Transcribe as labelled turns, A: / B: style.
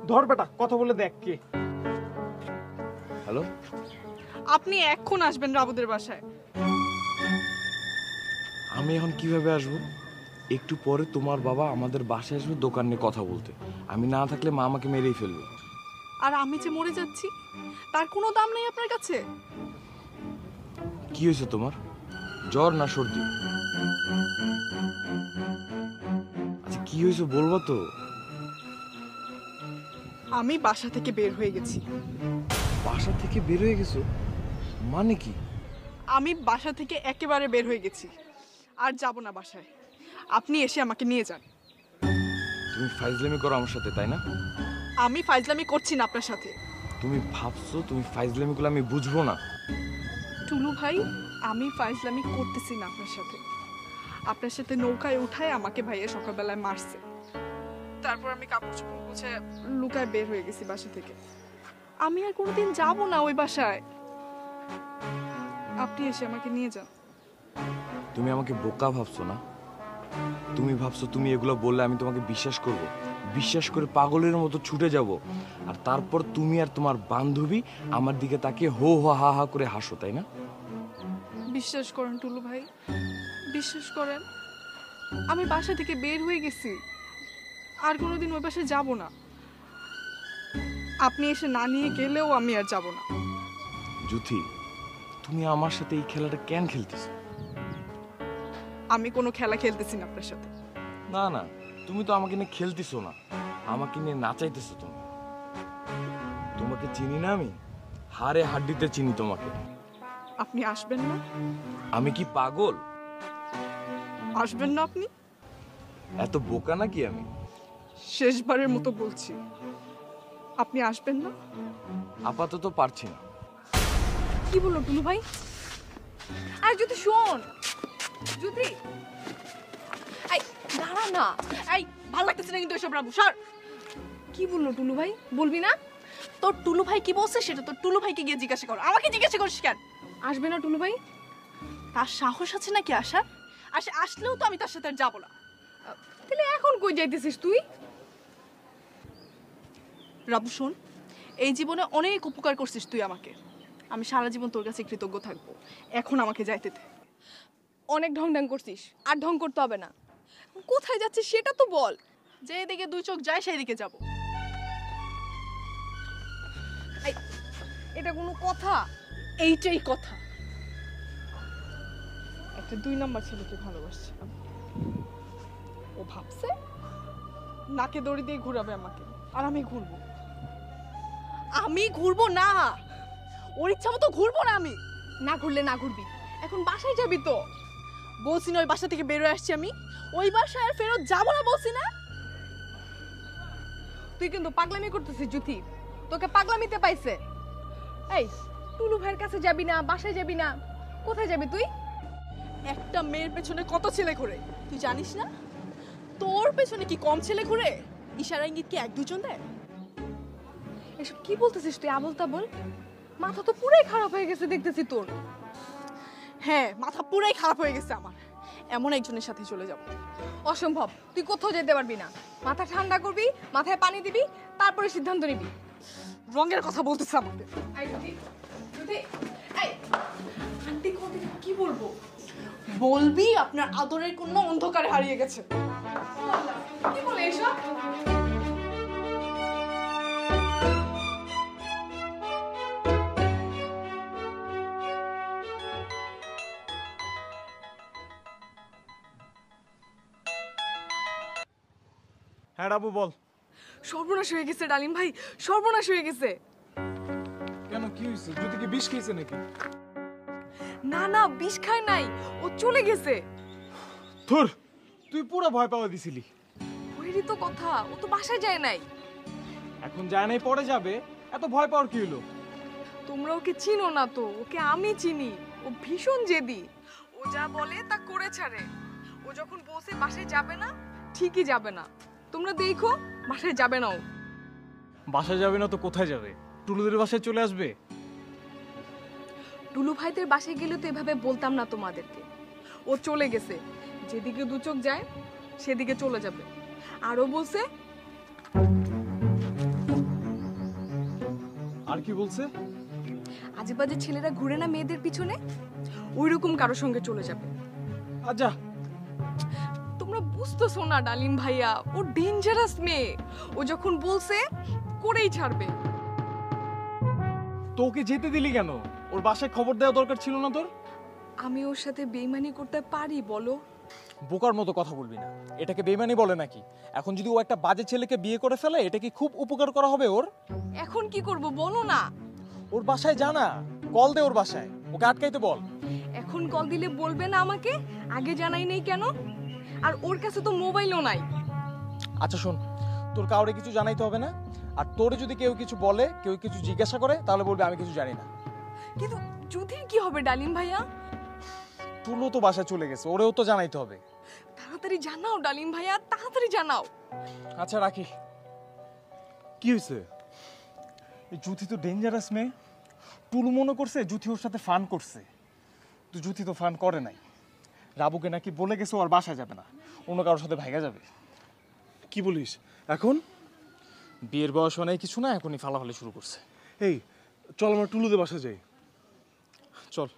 A: ধর বেটা, কথা বলে দেখ কে।
B: হ্যালো,
C: আপনি এখন আসবেন রাবুদের বাসায়।
B: আমি এখন কিভাবে আসবো? একটু পরে তোমার বাবা আমাদের বাসায় আসবে দোকান নিয়ে কথা বলতে। আমি না থাকলে মা আমাকে মেরেই ফেলবে।
C: আর আমি যে মরে যাচ্ছি তার কোনো দাম নেই আপনার কাছে?
B: কি হয়েছে তোমার? জ্বর না সর্দি? আচ্ছা কি হয়েছে বলবো তো?
C: আমি বাসা থেকে বের হয়ে গেছি।
B: বাসা থেকে বের হয়ে গেছো মানে কি?
C: আমি বাসা থেকে একেবারে বের হয়ে গেছি, আর যাব না বাসায়। আপনি এসে আমাকে নিয়ে যান।
B: তুমি ফাইজলামি করো আমার সাথে, তাই না?
C: আমি ফাইজলামি করছি না আপনার সাথে।
B: তুমি ভাবছো তুমি ফাইজলামিগুলো আমি বুঝবো না?
C: টুলু ভাই, আমি ফাইজলামি করতেছি না আপনার সাথে। আপনার সাথে নৌকায় উঠায় আমাকে ভাইয়া সকালবেলায় মারছে। তারপর আমি কাপড় চোপড় গুছে লুকায় বের হয়ে গেছি বাসা থেকে। আমি আর কোনোদিন যাব না ওই বাসায়। আপনি এসে আমাকে নিয়ে যান।
B: তুমি আমাকে বোকা ভাবছো না? তুমি ভাবছো তুমি এগুলো বললে আমি তোমাকে বিশ্বাস করব, বিশ্বাস করে পাগলের মতো ছুটে যাব, আর তারপর তুমি আর তোমার বান্ধবী আমার দিকে তাকিয়ে হো হো হা হা করে হাসো, তাই না?
C: বিশ্বাস করেন টুলু ভাই, বিশ্বাস করেন। আমি বাসা থেকে বের হয়ে গেছি, আর কোনোদিন ওই বাসায় যাব না। আপনি এসে না নিয়ে গেলেও আমি আর যাব না।
B: জুথি, তুমি আমার সাথে এই খেলাটা কেন খেলতেছো?
C: আমি কোনো খেলা খেলতেছি না আপনার সাথে।
B: না না, তুমি তো আমাকে নিয়ে খেলতেছো না, আমাকে নিয়ে নাচাইতেছো। তুমি তোমাকে চিনি না আমি, হাড়ে হাড্ডিতে চিনি তোমাকে।
C: আপনি আসবেন না?
B: আমি কি পাগল?
C: আসবেন না আপনি?
B: এত বোকা নাকি আমি?
C: শেষবারের মতো বলছি, আপনি আসবেন না?
B: আপাতত পারছি না।
D: কি বললো টুলু ভাই? আর যদি শোন, যদি এই দাঁড়া না, এই ভালো লাগতেছে না কিন্তু এসব রাবু সর। কি বললো টুলু ভাই? বলবি না?
C: তোর টুলু ভাই কি বলছে সেটা তোর টুলু ভাইকে গিয়ে জিজ্ঞাসা করো, আমাকে জিজ্ঞাসা করিস কেন?
D: আসবে না টুলু ভাই?
C: তার সাহস আছে নাকি আসার? আসলেও তো আমি তার সাথে আর যাবো না।
D: তাহলে এখন কই যাইতেছিস তুই?
C: রাবু শোন, এই জীবনে অনেক উপকার করছিস তুই আমাকে। আমি সারা জীবন তোর কাছে কৃতজ্ঞ থাকবো। এখন আমাকে যাইতে দে।
D: অনেক ঢং ঢং করছিস, আর ঢং করতে হবে না। কোথায় যাচ্ছিস সেটা তো বল।
C: যেদিকে দুই চোখ যায় সেই দিকে যাবো।
D: এটা কোনো কথা?
C: এইটাই কথা। একটা 2 নাম্বার ছেলেকে ভালোবাসছে। ও ভাবছে নাকে দড়ি দিয়ে ঘুরাবে আমাকে, আর আমি ঘুরবো। আমি ঘুরবো না, ওর ইচ্ছা মতো ঘুরবো না আমি।
D: না ঘুরলে না ঘুরবি, এখন বাসায় যাবি তো।
C: বলছি না ওই বাসা থেকে বেরোয় আসছি আমি, ওই বাসায় আর ফেরত যাবো না বলছি না।
D: তুই কিন্তু পাগলামি করতেছিস জুথি, তোকে পাগলামিতে পাইছে। এই টুলু ভাইয়ের কাছে যাবি না, বাসায় যাবি না, কোথায় যাবি তুই?
C: একটা মেয়ের পেছনে কত ছেলে ঘুরে তুই জানিস না? তোর পেছনে কি কম ছেলে ঘুরে? ইশারা ইঙ্গিত কি 1-2 জন দেয়?
D: এসব কি বলতেছিস তুই আবল তাবল? মাথা তো পুরাই খারাপ হয়ে গেছে দেখতেছি তোর।
C: হ্যাঁ, মাথা পুরাই খারাপ হয়ে গেছে আমার। এমন একজনের সাথে চলে যাব।
D: অসম্ভব, তুই কোথাও যেতে পারবি না। মাথা ঠান্ডা করবি, মাথায় পানি দিবি, তারপরে সিদ্ধান্ত নিবি।
C: রঙের কথা বলতেছে আমাকে।
D: আন্টি কি বলবো?
C: বলবি আপনার আদরের কন্যা অন্ধকারে হারিয়ে গেছে।
D: কি বলে এসব?
A: হ্যাঁ রাবু বল।
D: সর্বনাশ হয়ে গেছে ডালিম ভাই, সর্বনাশ হয়ে গেছে।
A: কেন, কি হয়েছে? যদি কি বিষ খেয়েছে নাকি?
D: না না, বিষ খায় নাই, ও চলে গেছে।
A: ধুর, তুই পুরো ভয় পাওয়া দিছিলি।
D: ওইরই তো কথা, ও তো বাসায় যায় নাই।
A: এখন যায় নাই, পরে যাবে, এত ভয় পাওয়ার কি হলো?
D: তোমরা ওকে চিনো না তো, ওকে আমি চিনি। ও ভীষণ জেদি, ও যা বলে তা করে ছাড়ে। ও যখন বসে বাসায় যাবে না, ঠিকই যাবে না। তোমরা দেখো, বাসায় যাবে না ও।
A: বাসায় যাবে না তো কোথায় যাবে? টুলুদের বাসায় চলে আসবে।
D: টুলু ভাইদের বাসায় গেলে তো এভাবে বলতাম না তোমাদেরকে। ও চলে গেছে, যেদিকে দু চোখ যায় সেদিকে চলে যাবে। আরো বলছে
A: কি বলছে?
C: আজে বাজে ছেলেরা ঘুরে না মেয়েদের পিছনে, ওইরকম কারোর সঙ্গে চলে যাবে।
A: আচ্ছা,
C: তোমরা বুঝতেছো না ডালিম ভাইয়া, ও ডেঞ্জারাস মেয়ে। ও যখন বলছে করেই ছাড়বে।
A: তোকে যেতে দিলি কেন? ওর বাসায় খবর দেওয়া দরকার ছিল না তোর?
C: আমি ওর সাথে বেইমানি করতে পারি বলো?
A: বোকার মতো কথা বলবি না। এটাকে বেইমানি বলে নাকি? এখন যদি ও একটা বাজে ছেলেকে বিয়ে করে ফেলে, এটা কি খুব উপকার করা হবে ওর?
C: এখন কি করব বলো না।
A: ওর বাসায় জানা, কল দে ওর বাসায়, ওকে আটকাইতে বল।
C: এখন কল দিলে বলবে না আমাকে আগে জানাই নেই কেন? আর ওর কাছে তো মোবাইলও নাই।
A: আচ্ছা শোন, তোর কাউরে কিছু জানাইতে হবে না। আর তোরে যদি কেউ কিছু বলে, কেউ কিছু জিজ্ঞাসা করে, তাহলে বলবি আমি কিছু জানি না।
C: কিন্তু যুধির কি হবে ডালিম ভাইয়া?
A: তুলো তো বাসায় চলে গেছে, ওরেও তো জানাইতে হবে।
C: তাড়াতাড়ি জানাও ডালিম ভাইয়া, তাড়াতাড়ি জানাও।
A: আচ্ছা রাখি।
B: কি হয়েছে?
A: এই জুথি তো ডেঞ্জারাস মেয়ে। টুলু মনে করছে জুথি ওর সাথে ফান করছে, তো জুথি তো ফান করে নাই। রাবুকে নাকি বলে গেছে ওর বাসায় যাবে না, অন্য কারোর সাথে ভাইগা যাবে।
E: কি বলিস এখন?
A: বিয়ের বয়স অনেক কিছু না, এখনই ফালাফালি শুরু করছে।
E: এই চল আমরা টুলুদের বাসা যাই।
A: চল।